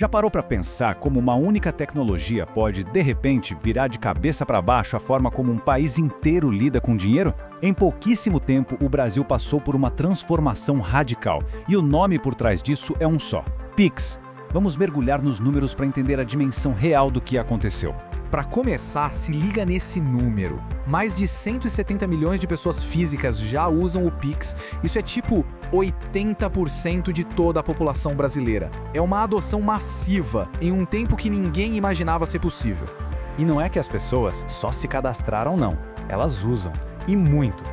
Já parou para pensar como uma única tecnologia pode, de repente, virar de cabeça para baixo a forma como um país inteiro lida com dinheiro? Em pouquíssimo tempo, o Brasil passou por uma transformação radical, e o nome por trás disso é um só: Pix. Vamos mergulhar nos números para entender a dimensão real do que aconteceu. Para começar, se liga nesse número. Mais de 170 milhões de pessoas físicas já usam o Pix. Isso é tipo 80% de toda a população brasileira. É uma adoção massiva, em um tempo que ninguém imaginava ser possível. E não é que as pessoas só se cadastraram, não. Elas usam, e muito.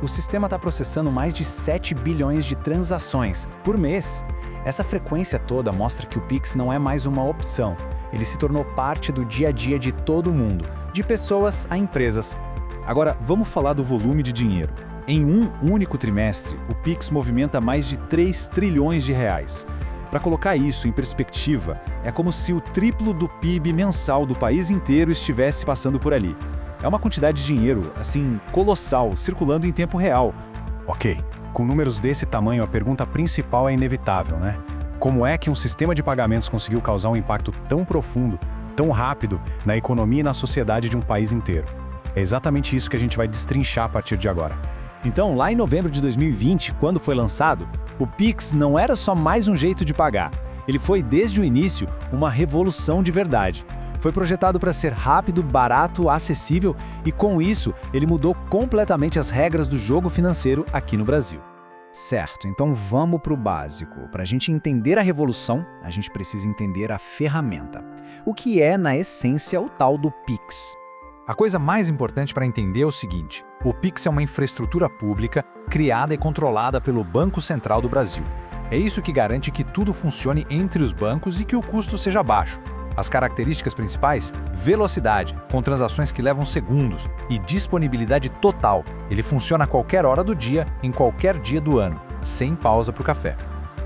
O sistema está processando mais de 7 bilhões de transações por mês. Essa frequência toda mostra que o Pix não é mais uma opção. Ele se tornou parte do dia a dia de todo mundo, de pessoas a empresas. Agora, vamos falar do volume de dinheiro. Em um único trimestre, o Pix movimenta mais de 3 trilhões de reais. Para colocar isso em perspectiva, é como se o triplo do PIB mensal do país inteiro estivesse passando por ali. É uma quantidade de dinheiro, assim, colossal, circulando em tempo real. Ok, com números desse tamanho, a pergunta principal é inevitável, né? Como é que um sistema de pagamentos conseguiu causar um impacto tão profundo, tão rápido, na economia e na sociedade de um país inteiro? É exatamente isso que a gente vai destrinchar a partir de agora. Então, lá em novembro de 2020, quando foi lançado, o Pix não era só mais um jeito de pagar. Ele foi, desde o início, uma revolução de verdade. Foi projetado para ser rápido, barato, acessível e, com isso, ele mudou completamente as regras do jogo financeiro aqui no Brasil. Certo, então vamos para o básico. Para a gente entender a revolução, a gente precisa entender a ferramenta. O que é, na essência, o tal do Pix? A coisa mais importante para entender é o seguinte: o Pix é uma infraestrutura pública criada e controlada pelo Banco Central do Brasil. É isso que garante que tudo funcione entre os bancos e que o custo seja baixo. As características principais? Velocidade, com transações que levam segundos, e disponibilidade total. Ele funciona a qualquer hora do dia, em qualquer dia do ano, sem pausa para o café.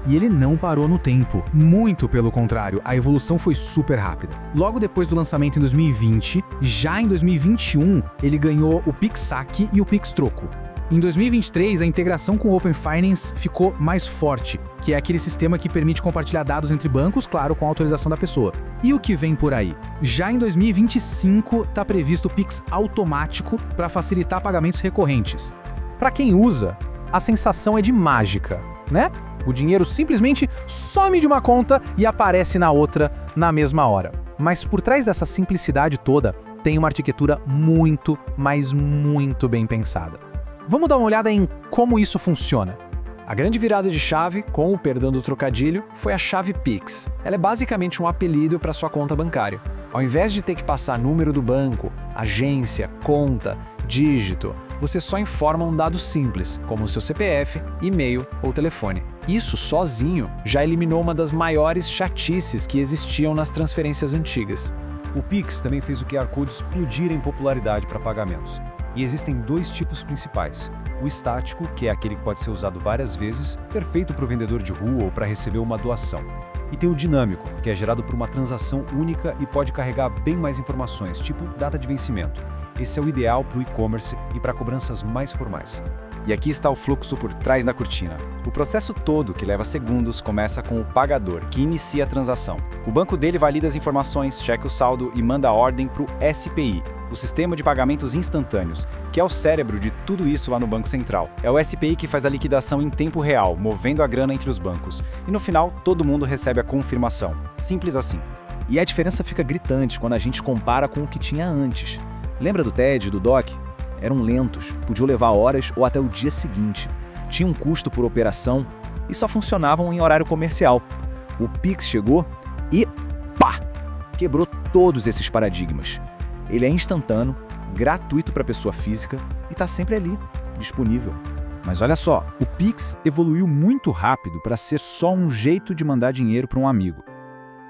E ele não parou no tempo. Muito pelo contrário, a evolução foi super rápida. Logo depois do lançamento em 2020, já em 2021, ele ganhou o Pix Saque e o Pix Troco. Em 2023, a integração com o Open Finance ficou mais forte, que é aquele sistema que permite compartilhar dados entre bancos, claro, com a autorização da pessoa. E o que vem por aí? Já em 2025, está previsto o Pix automático para facilitar pagamentos recorrentes. Para quem usa, a sensação é de mágica, né? O dinheiro simplesmente some de uma conta e aparece na outra na mesma hora. Mas por trás dessa simplicidade toda, tem uma arquitetura muito, mas muito bem pensada. Vamos dar uma olhada em como isso funciona. A grande virada de chave, com o perdão do trocadilho, foi a chave Pix. Ela é basicamente um apelido para sua conta bancária. Ao invés de ter que passar número do banco, agência, conta, dígito, você só informa um dado simples, como o seu CPF, e-mail ou telefone. Isso sozinho já eliminou uma das maiores chatices que existiam nas transferências antigas. O Pix também fez o QR Code explodir em popularidade para pagamentos. E existem dois tipos principais. O estático, que é aquele que pode ser usado várias vezes, perfeito para o vendedor de rua ou para receber uma doação. E tem o dinâmico, que é gerado por uma transação única e pode carregar bem mais informações, tipo data de vencimento. Esse é o ideal para o e-commerce e para cobranças mais formais. E aqui está o fluxo por trás da cortina. O processo todo, que leva segundos, começa com o pagador, que inicia a transação. O banco dele valida as informações, checa o saldo e manda a ordem para o SPI, o Sistema de Pagamentos Instantâneos, que é o cérebro de tudo isso lá no Banco Central. É o SPI que faz a liquidação em tempo real, movendo a grana entre os bancos. E no final, todo mundo recebe a confirmação. Simples assim. E a diferença fica gritante quando a gente compara com o que tinha antes. Lembra do TED, do DOC? Eram lentos, podiam levar horas ou até o dia seguinte. Tinham um custo por operação e só funcionavam em horário comercial. O Pix chegou e pá! Quebrou todos esses paradigmas. Ele é instantâneo, gratuito para pessoa física e está sempre ali, disponível. Mas olha só, o Pix evoluiu muito rápido para ser só um jeito de mandar dinheiro para um amigo.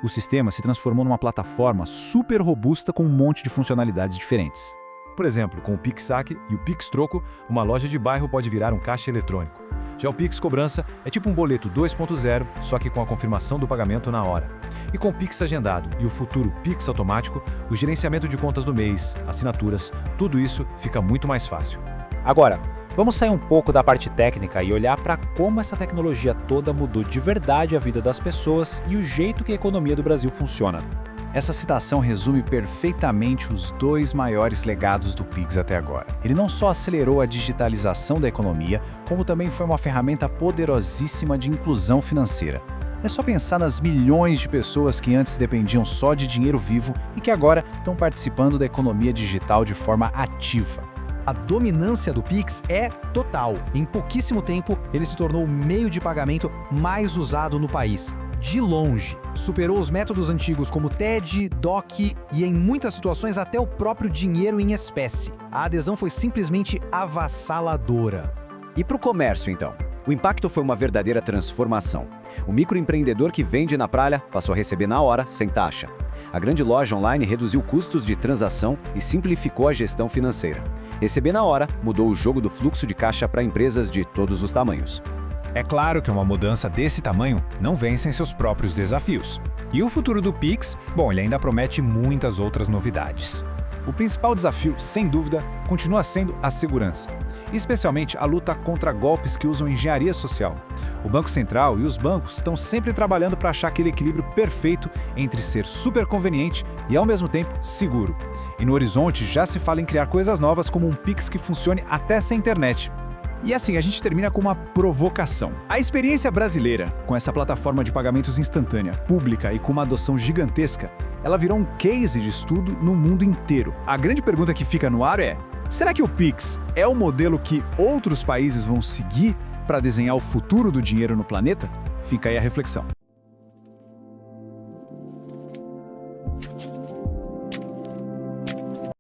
O sistema se transformou numa plataforma super robusta com um monte de funcionalidades diferentes. Por exemplo, com o Pix Saque e o Pix Troco, uma loja de bairro pode virar um caixa eletrônico. Já o Pix Cobrança é tipo um boleto 2.0, só que com a confirmação do pagamento na hora. E com o Pix Agendado e o futuro Pix Automático, o gerenciamento de contas do mês, assinaturas, tudo isso fica muito mais fácil. Agora, Vamos sair um pouco da parte técnica e olhar para como essa tecnologia toda mudou de verdade a vida das pessoas e o jeito que a economia do Brasil funciona. Essa citação resume perfeitamente os dois maiores legados do Pix até agora. Ele não só acelerou a digitalização da economia, como também foi uma ferramenta poderosíssima de inclusão financeira. É só pensar nas milhões de pessoas que antes dependiam só de dinheiro vivo e que agora estão participando da economia digital de forma ativa. A dominância do Pix é total. Em pouquíssimo tempo, ele se tornou o meio de pagamento mais usado no país. De longe. Superou os métodos antigos como TED, DOC e, em muitas situações, até o próprio dinheiro em espécie. A adesão foi simplesmente avassaladora. E para o comércio, então? O impacto foi uma verdadeira transformação. O microempreendedor que vende na praia passou a receber na hora, sem taxa. A grande loja online reduziu custos de transação e simplificou a gestão financeira. Receber na hora mudou o jogo do fluxo de caixa para empresas de todos os tamanhos. É claro que uma mudança desse tamanho não vem sem seus próprios desafios. E o futuro do Pix, bom, ele ainda promete muitas outras novidades. O principal desafio, sem dúvida, continua sendo a segurança, especialmente a luta contra golpes que usam engenharia social. O Banco Central e os bancos estão sempre trabalhando para achar aquele equilíbrio perfeito entre ser super conveniente e, ao mesmo tempo, seguro. E no horizonte já se fala em criar coisas novas como um Pix que funcione até sem internet. E assim, a gente termina com uma provocação. A experiência brasileira, com essa plataforma de pagamentos instantânea, pública e com uma adoção gigantesca, ela virou um case de estudo no mundo inteiro. A grande pergunta que fica no ar é: será que o Pix é o modelo que outros países vão seguir para desenhar o futuro do dinheiro no planeta? Fica aí a reflexão.